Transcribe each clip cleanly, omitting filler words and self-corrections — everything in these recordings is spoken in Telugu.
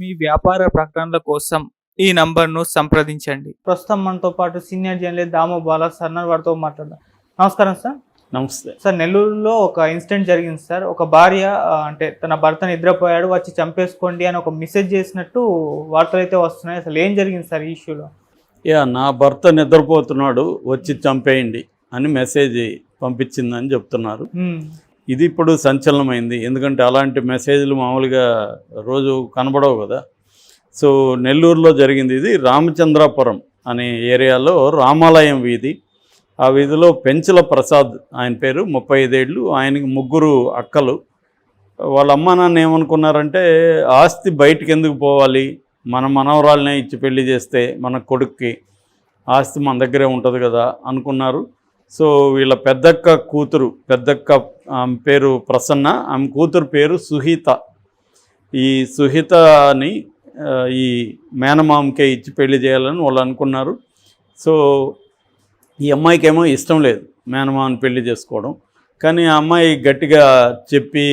మీ వ్యాపార ప్రకటనల కోసం ఈ నంబర్ను సంప్రదించండి. ప్రస్తుతం మనతో పాటు సీనియర్ జర్నలిస్ట్ దాము బాలా సార్ వారితో మాట్లాడదాం. నమస్కారం సార్. నమస్తే సార్, నెల్లూరులో ఒక ఇన్సిడెంట్ జరిగింది సార్. ఒక భార్య అంటే తన భర్త నిద్రపోయాడు, వచ్చి చంపేసుకోండి అని ఒక మెసేజ్ చేసినట్టు వార్తలు అయితే వస్తున్నాయి. అసలు ఏం జరిగింది సార్ ఈ ఇష్యూలో? నా భర్త నిద్రపోతున్నాడు, వచ్చి చంపేయండి అని మెసేజ్ పంపించిందని చెప్తున్నారు. ఇది ఇప్పుడు సంచలనమైంది. ఎందుకంటే అలాంటి మెసేజ్లు మామూలుగా రోజు కనబడవు కదా. సో నెల్లూరులో జరిగింది. ఇది రామచంద్రాపురం అనే ఏరియాలో రామాలయం వీధి. ఆ వీధిలో పెంచల ప్రసాద్ ఆయన పేరు, 35 ఏళ్ళు. ఆయనకి 3 అక్కలు. వాళ్ళ అమ్మ నాన్న ఏమనుకున్నారంటే, ఆస్తి బయటికి ఎందుకు పోవాలి, మన మనవరాలనే ఇచ్చి పెళ్లి చేస్తే మన కొడుక్కి ఆస్తి మన దగ్గరే ఉంటుంది కదా అనుకున్నారు. సో వీళ్ళ పెద్దక్క కూతురు, పెద్దక్క ఆమె పేరు ప్రసన్న, ఆమె కూతురు పేరు సుహిత. ఈ సుహితని ఈ మేనమామకే ఇచ్చి పెళ్లి చేయాలని వాళ్ళు అనుకున్నారు. సో ఈ అమ్మాయికేమో ఇష్టం లేదు మేనమామని పెళ్లి చేసుకోవడం. కానీ ఆ అమ్మాయి గట్టిగా చెప్పి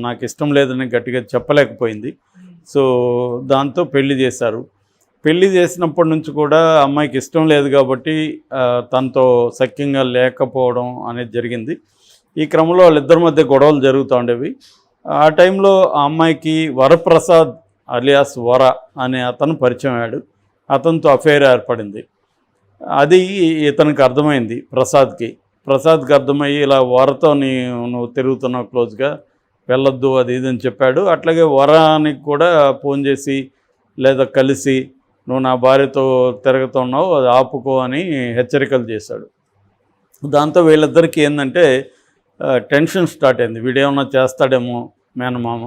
నాకు ఇష్టం లేదని గట్టిగా చెప్పలేకపోయింది. సో దాంతో పెళ్లి చేశారు. పెళ్లి చేసినప్పటి నుంచి కూడా అమ్మాయికి ఇష్టం లేదు కాబట్టి తనతో సఖ్యంగా లేకపోవడం అనేది జరిగింది. ఈ క్రమంలో వాళ్ళిద్దరి మధ్య గొడవలు జరుగుతూ ఉండేవి. ఆ టైంలో ఆ అమ్మాయికి వరప్రసాద్ అలియాస్ వర అనే అతను పరిచయం అయ్యాడు. అతనితో అఫైర్ ఏర్పడింది. అది ఇతనికి అర్థమైంది ప్రసాద్కి అర్థమయ్యి, ఇలా వరతో నువ్వు తిరుగుతున్నావు, క్లోజ్గా వెళ్ళొద్దు అది ఇది అని చెప్పాడు. అట్లాగే వరానికి కూడా ఫోన్ చేసి లేదా కలిసి, నువ్వు నా భార్యతో తిరుగుతున్నావు, అది ఆపుకో అని హెచ్చరికలు చేశాడు. దాంతో వీళ్ళిద్దరికీ ఏంటంటే టెన్షన్ స్టార్ట్ అయింది. వీడేమన్నా చేస్తాడేమో మేనమామ,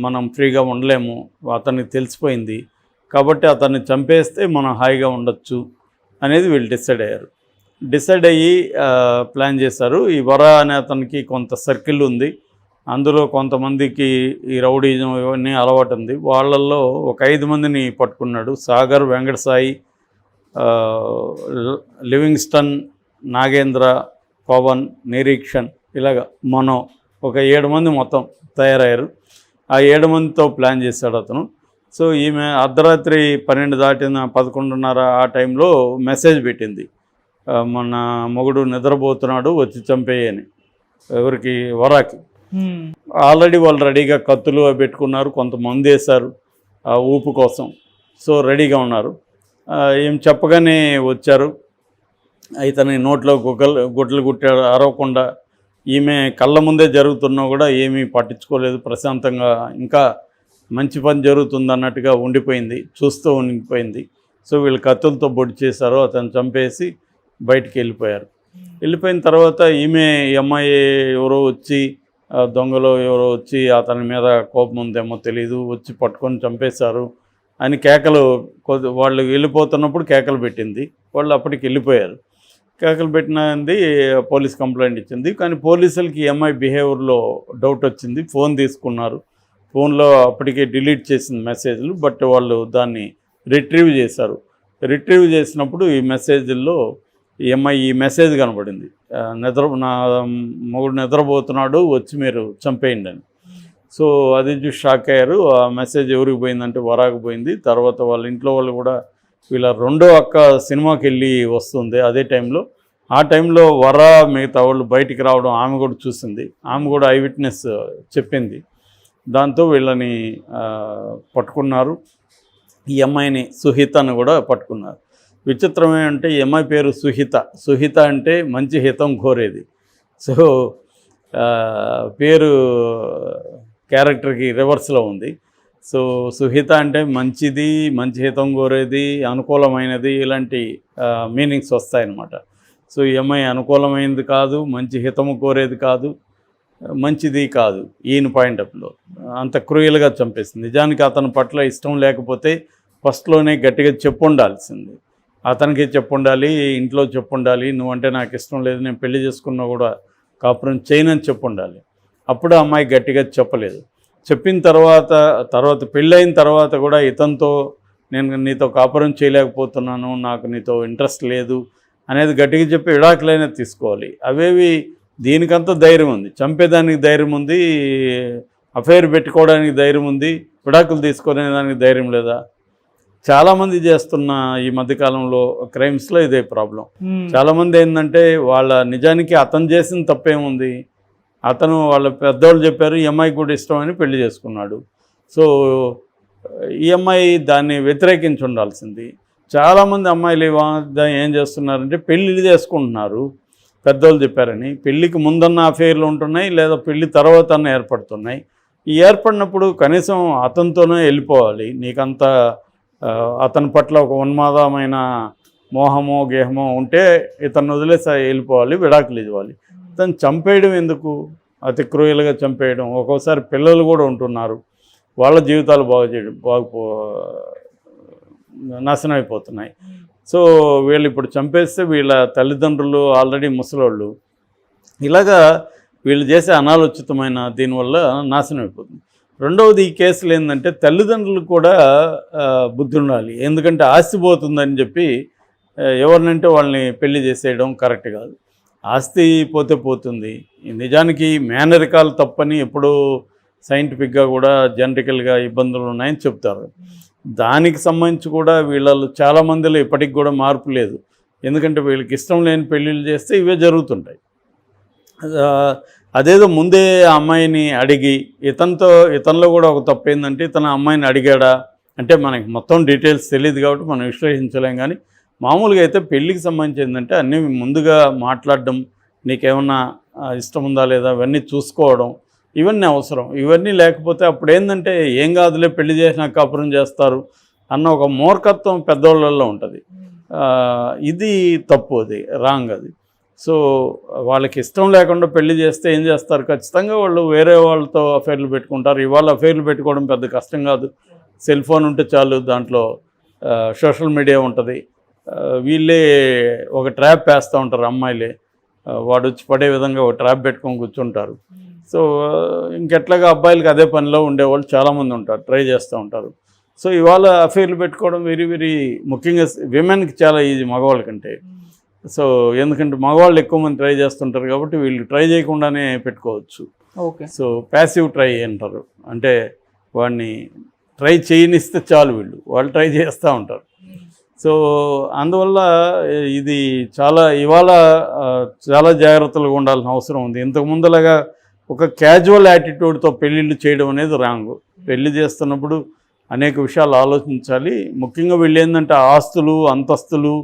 మనం ఫ్రీగా ఉండలేము, అతనికి తెలిసిపోయింది కాబట్టి అతన్ని చంపేస్తే మనం హాయిగా ఉండొచ్చు అనేది వీళ్ళు డిసైడ్ అయ్యి ప్లాన్ చేశారు. ఈ వర అనే అతనికి కొంత సర్కిల్ ఉంది. అందులో కొంతమందికి ఈ రౌడీజం ఇవన్నీ అలవాటు ఉంది. వాళ్ళల్లో ఒక 5 మందిని పట్టుకున్నాడు. సాగర్, వెంకట సాయి, లివింగ్స్టన్, నాగేంద్ర, పవన్, నిరీక్షణ్, ఇలాగ మనో, ఒక 7 మంది మొత్తం తయారయ్యారు. ఆ 7 మందితో ప్లాన్ చేశాడు అతను. సో ఈమె అర్ధరాత్రి 12 దాటిన 11:30 ఆ టైంలో మెసేజ్ పెట్టింది, మన మొగుడు నిద్రపోతున్నాడు, వచ్చి చంపేయని. ఎవరికి? వరాకి. ఆల్రెడీ వాళ్ళు రెడీగా కత్తులు పెట్టుకున్నారు, కొంతమంది వేశారు ఆ ఊపు కోసం. సో రెడీగా ఉన్నారు. ఏం చెప్పగానే వచ్చారు. ఇతని నోట్లో గుడ్లు గుట్టాడు అరవకుండా. ఈమె కళ్ళ ముందే జరుగుతున్నా కూడా ఏమీ పట్టించుకోలేదు, ప్రశాంతంగా ఇంకా మంచి పని జరుగుతుంది అన్నట్టుగా చూస్తూ ఉండిపోయింది. సో వీళ్ళు కత్తులతో బొడి చేశారు, అతను చంపేసి బయటికి వెళ్ళిపోయిన తర్వాత ఈమె ఈ అమ్మాయి ఎవరో వచ్చి, దొంగలో ఎవరో వచ్చి అతని మీద కోపం ఉందేమో తెలీదు, వచ్చి పట్టుకొని చంపేశారు అని వాళ్ళు వెళ్ళిపోతున్నప్పుడు కేకలు పెట్టింది. వాళ్ళు అప్పటికి వెళ్ళిపోయారు. కేకలు పెట్టినది పోలీస్ కంప్లైంట్ ఇచ్చింది. కానీ పోలీసులకి ఈ అమ్మాయి బిహేవియర్లో డౌట్ వచ్చింది. ఫోన్ తీసుకున్నారు. ఫోన్లో అప్పటికే డిలీట్ చేసిన మెసేజ్లు, బట్ వాళ్ళు దాన్ని రిట్రీవ్ చేశారు. రిట్రీవ్ చేసినప్పుడు ఈ మెసేజ్ల్లో ఈ అమ్మాయి ఈ మెసేజ్ కనబడింది, నా మొగుడు నిద్రపోతున్నాడు, వచ్చి మీరు చంపేయండి అని. సో అది చూసి షాక్ అయ్యారు. ఆ మెసేజ్ ఎవరికి పోయిందంటే వరాకు పోయింది. తర్వాత వాళ్ళ ఇంట్లో వాళ్ళు కూడా, వీళ్ళ రెండో అక్క సినిమాకి వెళ్ళి వస్తుంది అదే టైంలో. ఆ టైంలో వర మిగతా వాళ్ళు బయటికి రావడం ఆమె కూడా చూసింది. ఆమె కూడా ఐ విట్నెస్ చెప్పింది. దాంతో వీళ్ళని పట్టుకున్నారు. ఈ అమ్మాయిని సుహితను కూడా పట్టుకున్నారు. విచిత్రం ఏంటంటే ఈ అమ్మాయి పేరు సుహిత అంటే మంచి హితం కోరేది. సో పేరు క్యారెక్టర్కి రివర్స్లో ఉంది. సో సుహిత అంటే మంచిది, మంచి హితం కోరేది, అనుకూలమైనది, ఇలాంటి మీనింగ్స్ వస్తాయన్నమాట. సో ఈ అమ్మాయి అనుకూలమైనది కాదు, మంచి హితము కోరేది కాదు, మంచిది కాదు. ఈయన పాయింట్ ఆఫ్లో అంత క్రూయల్గా చంపేసింది. నిజానికి అతని పట్ల ఇష్టం లేకపోతే ఫస్ట్లోనే గట్టిగా చెప్పుండాల్సింది. అతనికి చెప్పుండాలి, ఇంట్లో చెప్పుండాలి, నువ్వంటే నాకు ఇష్టం లేదు, నేను పెళ్లి చేసుకున్నా కూడా కాపురం చేయనని చెప్పుండాలి. అప్పుడు అమ్మాయి గట్టిగా చెప్పలేదు. చెప్పిన తర్వాత పెళ్ళైన తర్వాత కూడా ఇతనితో నేను నీతో కాపురం చేయలేకపోతున్నాను, నాకు నీతో ఇంట్రెస్ట్ లేదు అనేది గట్టిగా చెప్పి విడాకులైనా తీసుకోవాలి. అవేవి దీనికంతా ధైర్యం ఉంది, చంపేదానికి ధైర్యం ఉంది, అఫైర్ పెట్టుకోవడానికి ధైర్యం ఉంది, విడాకులు తీసుకునే దానికి ధైర్యం లేదా? చాలామంది చేస్తున్న ఈ మధ్యకాలంలో క్రైమ్స్లో ఇదే ప్రాబ్లం. చాలామంది ఏంటంటే వాళ్ళ నిజానికి అతను చేసిన తప్పేముంది, అతను వాళ్ళ పెద్దవాళ్ళు చెప్పారు ఈ అమ్మాయికి కూడా ఇష్టం అని పెళ్లి చేసుకున్నాడు. సో ఈ అమ్మాయి దాన్ని వ్యతిరేకించి ఉండాల్సింది. చాలామంది అమ్మాయిలు ఏం చేస్తున్నారంటే పెళ్ళిళ్ళు చేసుకుంటున్నారు పెద్దవాళ్ళు చెప్పారని. పెళ్ళికి ముందన్న అఫేర్లు ఉంటున్నాయి, లేదా పెళ్ళి తర్వాత అన్న ఏర్పడుతున్నాయి. ఈ ఏర్పడినప్పుడు కనీసం అతనితోనే వెళ్ళిపోవాలి. నీకంత అతని పట్ల ఒక ఉన్మాదమైన మోహమో గేహమో ఉంటే ఇతను వదిలేసి వెళ్ళిపోవాలి, విడాకులు ఇవ్వాలి. ఇతను చంపేయడం ఎందుకు? అతి క్రూయల్గా చంపేయడం. ఒక్కోసారి పిల్లలు కూడా ఉంటున్నారు, వాళ్ళ జీవితాలు నాశనం అయిపోతున్నాయి. సో వీళ్ళు ఇప్పుడు చంపేస్తే వీళ్ళ తల్లిదండ్రులు ఆల్రెడీ ముసలోళ్ళు, ఇలాగా వీళ్ళు చేసే అనాలోచితమైన దీనివల్ల నాశనం అయిపోతుంది. రెండవది ఈ కేసులు ఏంటంటే తల్లిదండ్రులకు కూడా బుద్ధి ఉండాలి. ఎందుకంటే ఆస్తి పోతుందని చెప్పి ఎవరినంటే వాళ్ళని పెళ్లి చేసేయడం కరెక్ట్ కాదు. ఆస్తి పోతే పోతుంది. నిజానికి మేనరికాలు తప్పని ఎప్పుడూ సైంటిఫిక్గా కూడా జెనటికల్గా ఇబ్బందులు ఉన్నాయని చెప్తారు. దానికి సంబంధించి కూడా వీళ్ళలో చాలామందిలో ఇప్పటికి కూడా మార్పు లేదు. ఎందుకంటే వీళ్ళకి ఇష్టం లేని పెళ్ళిళ్ళు చేస్తే ఇవే జరుగుతుంటాయి. అదేదో ముందే అమ్మాయిని అడిగి ఇతనిలో కూడా ఒక తప్పు ఏంటంటే ఇతను అమ్మాయిని అడిగాడా అంటే మనకి మొత్తం డీటెయిల్స్ తెలియదు కాబట్టి మనం విశ్లేషించలేం. కానీ మామూలుగా అయితే పెళ్ళికి సంబంధించి ఏంటంటే అన్నీ ముందుగా మాట్లాడడం, నీకేమన్నా ఇష్టం ఉందా లేదా ఇవన్నీ చూసుకోవడం, ఇవన్నీ అవసరం. ఇవన్నీ లేకపోతే అప్పుడు ఏంటంటే ఏం కాదులే పెళ్లి చేసినా కాపురం చేస్తారు అన్న ఒక మూర్ఖత్వం పెద్దవాళ్ళల్లో ఉంటుంది. ఇది తప్పు, అది రాంగ్. అది సో వాళ్ళకి ఇష్టం లేకుండా పెళ్లి చేస్తే ఏం చేస్తారు? ఖచ్చితంగా వాళ్ళు వేరే వాళ్ళతో అఫైర్లు పెట్టుకుంటారు. ఇవాళ అఫైర్లు పెట్టుకోవడం పెద్ద కష్టం కాదు. సెల్ ఫోన్ ఉంటే చాలు, దాంట్లో సోషల్ మీడియా ఉంటుంది. వీళ్ళే ఒక ట్రాప్ వేస్తూ ఉంటారు అమ్మాయిలే, వాడు వచ్చి పడే విధంగా ఒక ట్రాప్ పెట్టుకొని కూర్చుంటారు. సో ఇంకెట్లాగా అబ్బాయిలకి అదే పనిలో ఉండేవాళ్ళు చాలామంది ఉంటారు, ట్రై చేస్తూ ఉంటారు. సో ఇవాళ అఫైర్లు పెట్టుకోవడం వెరీ ముఖ్యంగా విమెన్కి చాలా ఈజీ మగవాళ్ళ కంటే. సో ఎందుకంటే మగవాళ్ళు ఎక్కువ మంది ట్రై చేస్తుంటారు కాబట్టి వీళ్ళు ట్రై చేయకుండానే పెట్టుకోవచ్చు. ఓకే. సో ప్యాసివ్ ట్రై అంటారు, అంటే వాడిని ట్రై చేయనిస్తే చాలు వాళ్ళు ట్రై చేస్తూ ఉంటారు. సో అందువల్ల ఇది ఇవాళ చాలా జాగ్రత్తలుగా ఉండాల్సిన అవసరం ఉంది. ఇంతకు ముందులాగా ఒక క్యాజువల్ యాటిట్యూడ్తో పెళ్ళిళ్ళు చేయడం అనేది రాంగ్. పెళ్లి చేస్తున్నప్పుడు అనేక విషయాలు ఆలోచించాలి. ముఖ్యంగా వీళ్ళు ఏంటంటే ఆస్తులు అంతస్తులు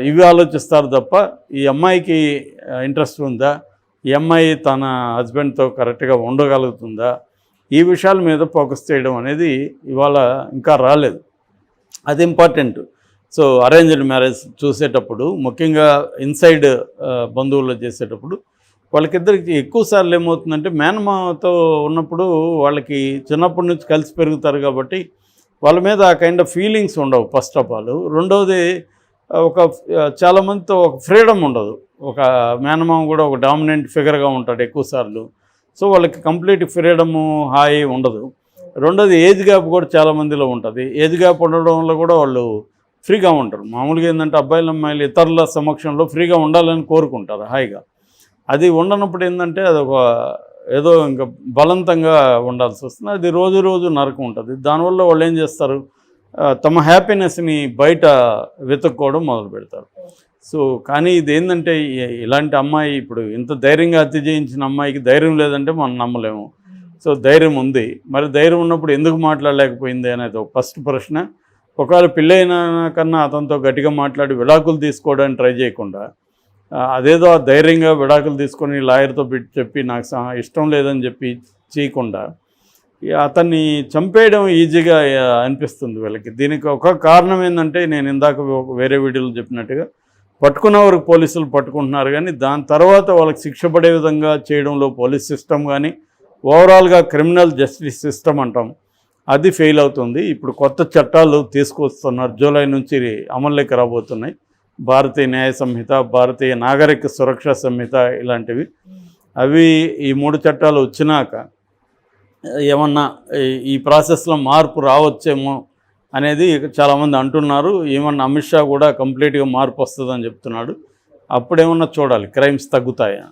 ఇవి ఆలోచిస్తారు తప్ప ఈ అమ్మాయికి ఇంట్రెస్ట్ ఉందా, ఈ అమ్మాయి తన హస్బెండ్తో కరెక్ట్గా ఉండగలుగుతుందా, ఈ విషయాల మీద ఫోకస్ చేయడం అనేది ఇవాళ ఇంకా రాలేదు. అది ఇంపార్టెంట్. సో అరేంజ్డ్ మ్యారేజ్ చూసేటప్పుడు ముఖ్యంగా ఇన్సైడ్ బంధువుల్లో చేసేటప్పుడు వాళ్ళకిద్దరికి ఎక్కువసార్లు ఏమవుతుందంటే మేనమామతో ఉన్నప్పుడు వాళ్ళకి చిన్నప్పటి నుంచి కలిసి పెరుగుతారు కాబట్టి వాళ్ళ మీద ఆ కైండ్ ఆఫ్ ఫీలింగ్స్ ఉండవు ఫస్ట్ ఆఫ్ ఆల్. రెండవది చాలామందితో ఒక ఫ్రీడమ్ ఉండదు. ఒక మేనమామ కూడా ఒక డామినెంట్ ఫిగర్గా ఉంటాడు ఎక్కువసార్లు. సో వాళ్ళకి కంప్లీట్ ఫ్రీడము హాయి ఉండదు. రెండోది ఏజ్ గ్యాప్ కూడా చాలామందిలో ఉంటుంది. ఏజ్ గ్యాప్ ఉండడం వల్ల కూడా వాళ్ళు ఫ్రీగా ఉంటారు. మామూలుగా ఏంటంటే అబ్బాయిలు అమ్మాయిలు ఇతరుల సమక్షంలో ఫ్రీగా ఉండాలని కోరుకుంటారు హాయిగా. అది ఉండనప్పుడు ఏంటంటే అదొక ఏదో ఇంకా బలవంతంగా ఉండాల్సి వస్తుంది. అది రోజు నరకం ఉంటుంది. దానివల్ల వాళ్ళు ఏం చేస్తారు, తమ హ్యాపీనెస్ని బయట వెతుక్కోవడం మొదలు పెడతారు. సో కానీ ఇది ఏంటంటే ఇలాంటి అమ్మాయి ఇప్పుడు ఇంత ధైర్యంగా హత్య చేయించిన అమ్మాయికి ధైర్యం లేదంటే మనం నమ్మలేము. సో ధైర్యం ఉంది, మరి ధైర్యం ఉన్నప్పుడు ఎందుకు మాట్లాడలేకపోయింది అనేది ఒక ఫస్ట్ ప్రశ్న. ఒకవేళ పెళ్ళైన కన్నా అతనితో గట్టిగా మాట్లాడి విడాకులు తీసుకోవడానికి ట్రై చేయకుండా అదేదో ధైర్యంగా విడాకులు తీసుకొని లాయర్తో చెప్పి నాకు ఇష్టం లేదని చెప్పి చేయకుండా అతన్ని చంపేయడం ఈజీగా అనిపిస్తుంది వీళ్ళకి. దీనికి ఒక కారణం ఏంటంటే నేను ఇందాక వేరే వీడియోలో చెప్పినట్టుగా పట్టుకున్నవారికి పోలీసులు పట్టుకుంటున్నారు, కానీ దాని తర్వాత వాళ్ళకి శిక్ష పడే విధంగా చేయడంలో పోలీస్ సిస్టమ్ కానీ ఓవరాల్గా క్రిమినల్ జస్టిస్ సిస్టమ్ అంటాం అది ఫెయిల్ అవుతుంది. ఇప్పుడు కొత్త చట్టాలు తీసుకొస్తున్నారు, జూలై నుంచి అమల్లోకి రాబోతున్నాయి. భారతీయ న్యాయ సంహిత, భారతీయ నాగరిక సురక్షా సంహిత ఇలాంటివి. అవి ఈ 3 చట్టాలు వచ్చినాక ఏమన్నా ఈ ప్రాసెస్లో మార్పు రావచ్చేమో అనేది చాలామంది అంటున్నారు. ఏమన్నా అమిత్ షా కూడా కంప్లీట్గా మార్పు వస్తుందని చెప్తున్నాడు. అప్పుడేమన్నా చూడాలి క్రైమ్స్ తగ్గుతాయా.